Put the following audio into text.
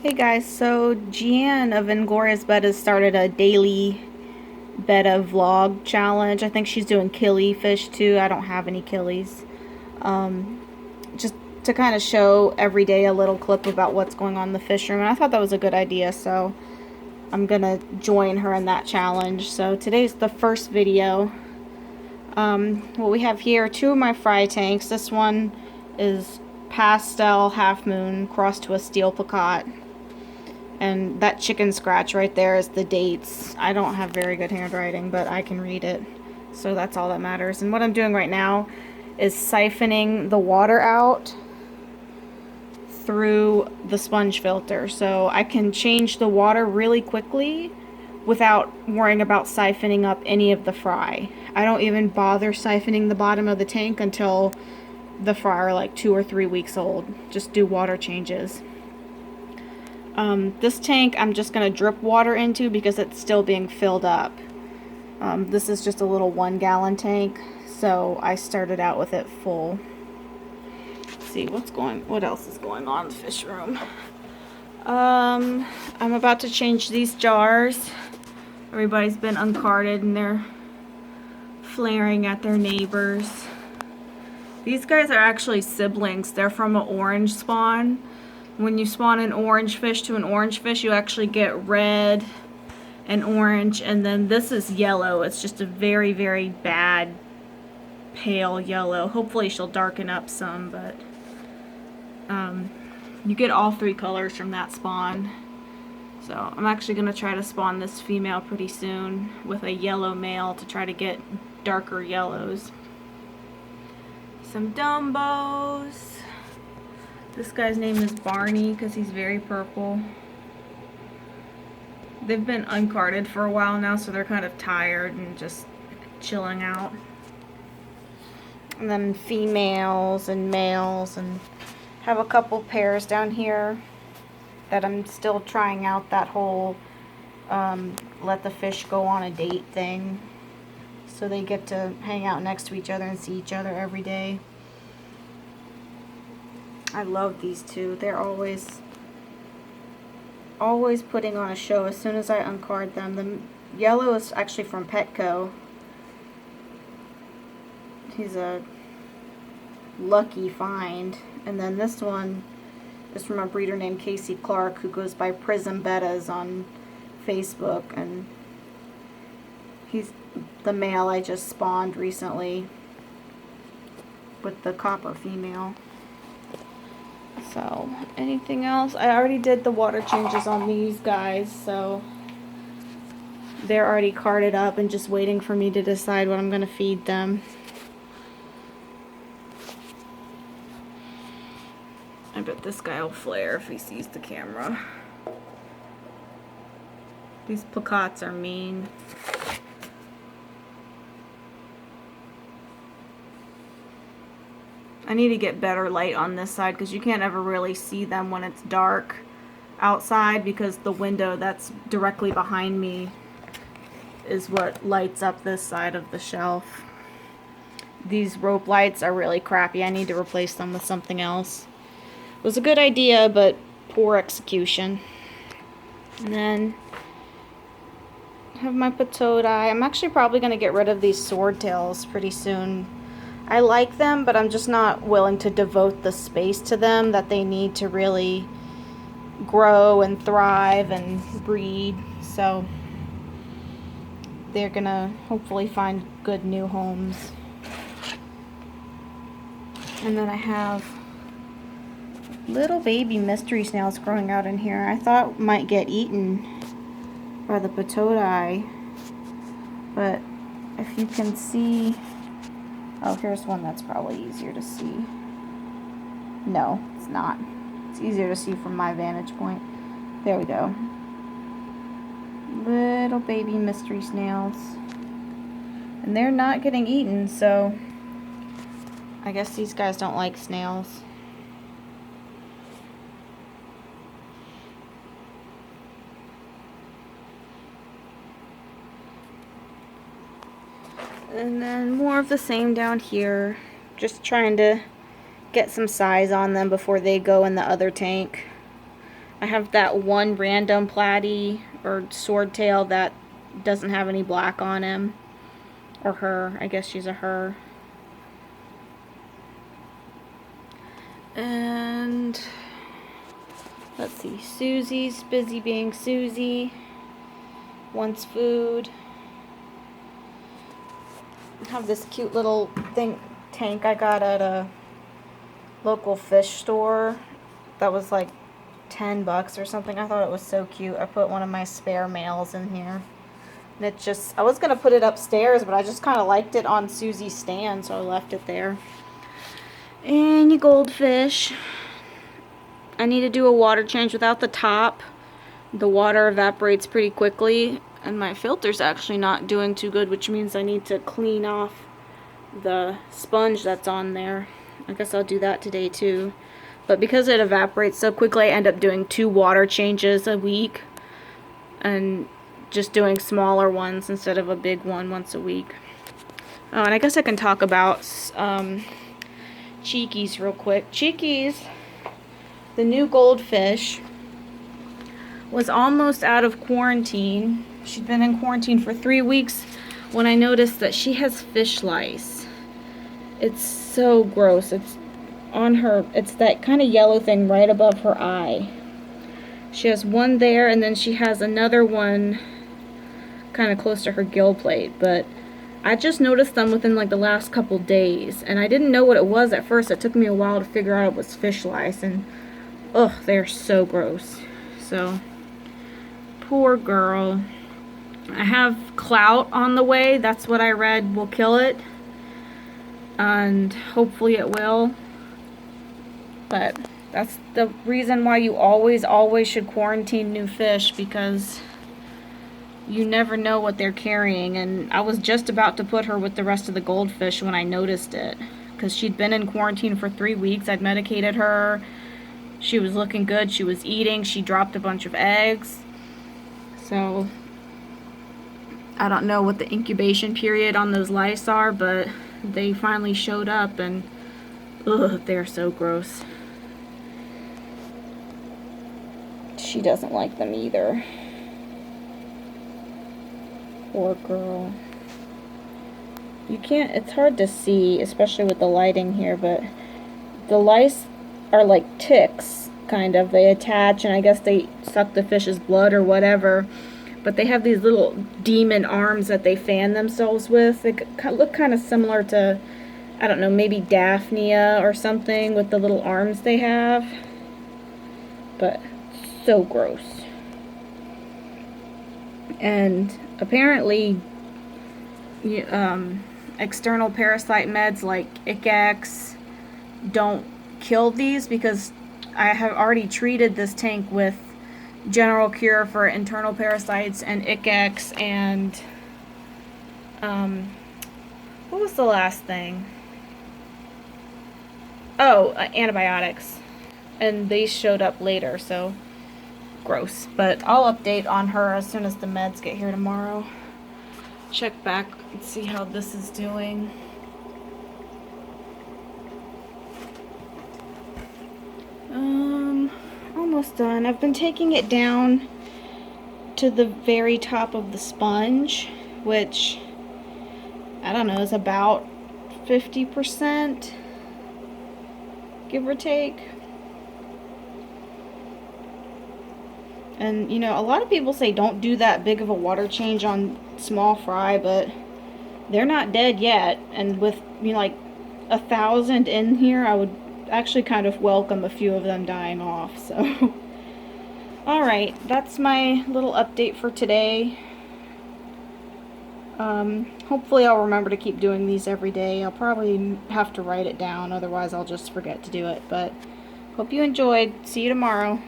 Hey guys, so Gian of Ingoria's Betta started a daily Betta vlog challenge. I think she's doing killie fish too. I don't have any killies. Just to kind of show every day a little clip about what's going on in the fish room. And I thought that was a good idea, so I'm gonna join her in that challenge. So today's the first video. What we have here, two of my fry tanks. This one is pastel half moon crossed to a steel plakat. And that chicken scratch right there is the dates. I don't have very good handwriting, but I can read it. So that's all that matters. And what I'm doing right now is siphoning the water out through the sponge filter. So I can change the water really quickly without worrying about siphoning up any of the fry. I don't even bother siphoning the bottom of the tank until the fry are like 2 or 3 weeks old. Just do water changes. This tank I'm just going to drip water into because it's still being filled up. This is just a little 1-gallon tank, so I started out with it full. Let's see what else is going on in the fish room. I'm about to change these jars. Everybody's been uncarded and they're flaring at their neighbors. These guys are actually siblings. They're from an orange spawn. When you spawn an orange fish to an orange fish, you actually get red and orange, and then this is yellow. It's just a very, very bad pale yellow. Hopefully she'll darken up some, but you get all 3 colors from that spawn. So I'm actually going to try to spawn this female pretty soon with a yellow male to try to get darker yellows. Some Dumbos. This guy's name is Barney because he's very purple. They've been uncarded for a while now, so they're kind of tired and just chilling out. And then females and males, and have a couple pairs down here that I'm still trying out that whole let the fish go on a date thing. So they get to hang out next to each other and see each other every day. I love these two. They're always putting on a show as soon as I uncard them. The yellow is actually from Petco. He's a lucky find. And then this one is from a breeder named Casey Clark who goes by Prism Bettas on Facebook. And he's the male I just spawned recently with the copper female. So, anything else? I already did the water changes on these guys, so they're already carded up and just waiting for me to decide what I'm going to feed them. I bet this guy will flare if he sees the camera. These plakats are mean. I need to get better light on this side because you can't ever really see them when it's dark outside because the window that's directly behind me is what lights up this side of the shelf. These rope lights are really crappy. I need to replace them with something else. It was a good idea, but poor execution. And then I have my patodi. I'm actually probably going to get rid of these swordtails pretty soon. I like them, but I'm just not willing to devote the space to them that they need to really grow and thrive and breed. So they're gonna hopefully find good new homes. And then I have little baby mystery snails growing out in here. I thought might get eaten by the patodi, but if you can see, oh, here's one that's probably easier to see. No, it's not. It's easier to see from my vantage point. There we go. Little baby mystery snails. And they're not getting eaten, so I guess these guys don't like snails. And then more of the same down here. Just trying to get some size on them before they go in the other tank. I have that one random platy or swordtail that doesn't have any black on him. Or her. I guess she's a her. And let's see. Susie's busy being Susie. Wants food. I have this cute little tank I got at a local fish store that was like $10 or something. I thought it was so cute. I put one of my spare males in here. And it just, I was going to put it upstairs, but I just kind of liked it on Susie's stand, so I left it there. And your goldfish. I need to do a water change without the top. The water evaporates pretty quickly, and my filter's actually not doing too good, which means I need to clean off the sponge that's on there. I guess I'll do that today too. But because it evaporates so quickly, I end up doing 2 water changes a week. And just doing smaller ones instead of a big one once a week. Oh, and I guess I can talk about Cheeky's real quick. Cheeky's, the new goldfish, was almost out of quarantine. She'd been in quarantine for 3 weeks when I noticed that she has fish lice. It's so gross. It's on her, it's that kind of yellow thing right above her eye. She has one there, and then she has another one kind of close to her gill plate, but I just noticed them within like the last couple days, and I didn't know what it was at first. It took me a while to figure out it was fish lice, and ugh, they're so gross. So poor girl. I have clout on the way. That's what I read will kill it, and hopefully it will. But that's the reason why you always should quarantine new fish, because you never know what they're carrying. And I was just about to put her with the rest of the goldfish when I noticed it, because she'd been in quarantine for 3 weeks. I'd medicated her. She was looking good. She was eating. She dropped a bunch of eggs. So I don't know what the incubation period on those lice are, but they finally showed up, and ugh, they're so gross. She doesn't like them either. Poor girl. You can't, it's hard to see, especially with the lighting here, but the lice are like ticks, kind of. They attach, and I guess they suck the fish's blood or whatever, but they have these little demon arms that they fan themselves with. They look kind of similar to, I don't know, maybe Daphnia or something, with the little arms they have. But so gross. And apparently external parasite meds like Ikex don't kill these, because I have already treated this tank with general cure for internal parasites and Ikex and what was the last thing? Oh, antibiotics, and they showed up later, so gross. But I'll update on her as soon as the meds get here tomorrow. Check back and see how this is doing. Almost done. I've been taking it down to the very top of the sponge, which I don't know, is about 50%, give or take. And, you know, a lot of people say don't do that big of a water change on small fry, but they're not dead yet. And with, you know, like 1,000 in here, I would actually kind of welcome a few of them dying off. So, alright, that's my little update for today. Hopefully I'll remember to keep doing these every day. I'll probably have to write it down, otherwise I'll just forget to do it. But hope you enjoyed. See you tomorrow.